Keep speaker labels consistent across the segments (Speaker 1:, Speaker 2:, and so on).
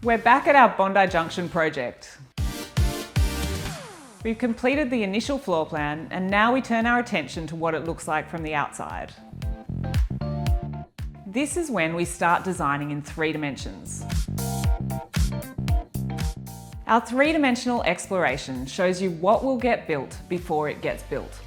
Speaker 1: We're back at our Bondi Junction project. We've completed the initial floor plan and now we turn our attention to what it looks like from the outside. This is when we start designing in 3 dimensions. Our 3-dimensional exploration shows you what will get built before it gets built.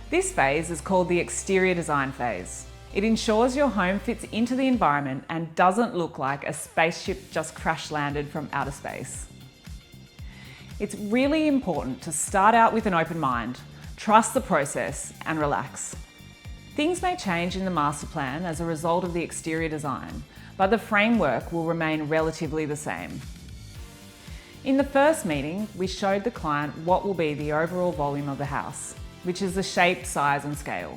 Speaker 1: This phase is called the exterior design phase. It ensures your home fits into the environment and doesn't look like a spaceship just crash landed from outer space. It's really important to start out with an open mind, trust the process and relax. Things may change in the master plan as a result of the exterior design, but the framework will remain relatively the same. In the first meeting, we showed the client what will be the overall volume of the house, which is the shape, size and scale.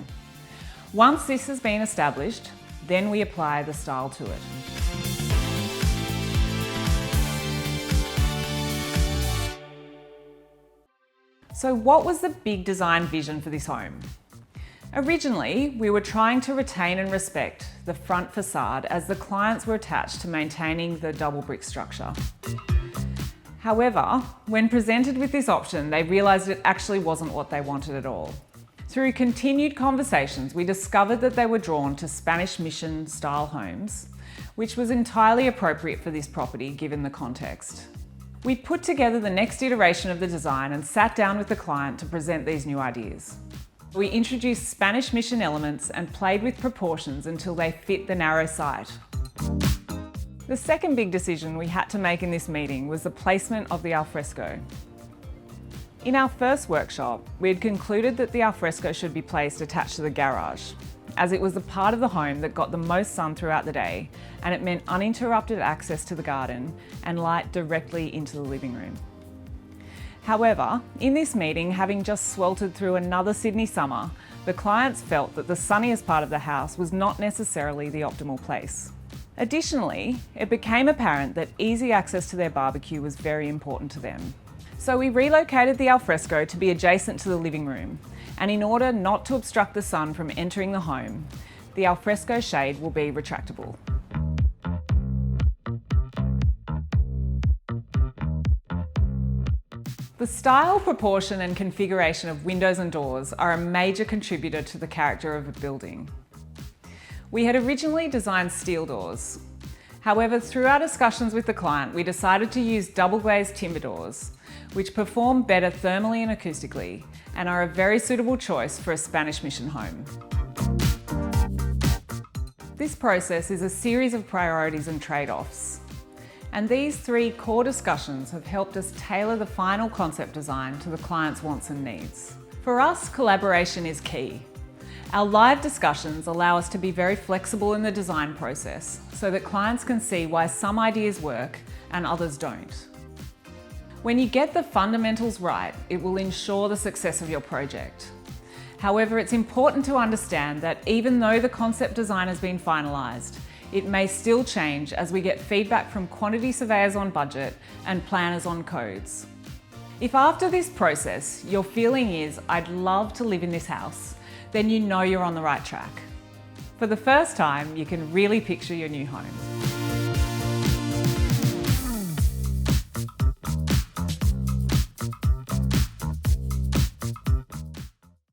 Speaker 1: Once this has been established, then we apply the style to it. So what was the big design vision for this home? Originally, we were trying to retain and respect the front facade as the clients were attached to maintaining the double brick structure. However, when presented with this option, they realised it actually wasn't what they wanted at all. Through continued conversations, we discovered that they were drawn to Spanish Mission style homes, which was entirely appropriate for this property given the context. We put together the next iteration of the design and sat down with the client to present these new ideas. We introduced Spanish Mission elements and played with proportions until they fit the narrow site. The second big decision we had to make in this meeting was the placement of the alfresco. In our first workshop, we had concluded that the alfresco should be placed attached to the garage, as it was the part of the home that got the most sun throughout the day, and it meant uninterrupted access to the garden and light directly into the living room. However, in this meeting, having just sweltered through another Sydney summer, the clients felt that the sunniest part of the house was not necessarily the optimal place. Additionally, it became apparent that easy access to their barbecue was very important to them. So we relocated the alfresco to be adjacent to the living room, and in order not to obstruct the sun from entering the home, the alfresco shade will be retractable. The style, proportion and configuration of windows and doors are a major contributor to the character of a building. We had originally designed steel doors. However, through our discussions with the client, we decided to use double glazed timber doors, which perform better thermally and acoustically and are a very suitable choice for a Spanish Mission home. This process is a series of priorities and trade-offs. And these 3 core discussions have helped us tailor the final concept design to the client's wants and needs. For us, collaboration is key. Our live discussions allow us to be very flexible in the design process so that clients can see why some ideas work and others don't. When you get the fundamentals right, it will ensure the success of your project. However, it's important to understand that even though the concept design has been finalised, it may still change as we get feedback from quantity surveyors on budget and planners on codes. If after this process, your feeling is, "I'd love to live in this house," then you know you're on the right track. For the first time, you can really picture your new home.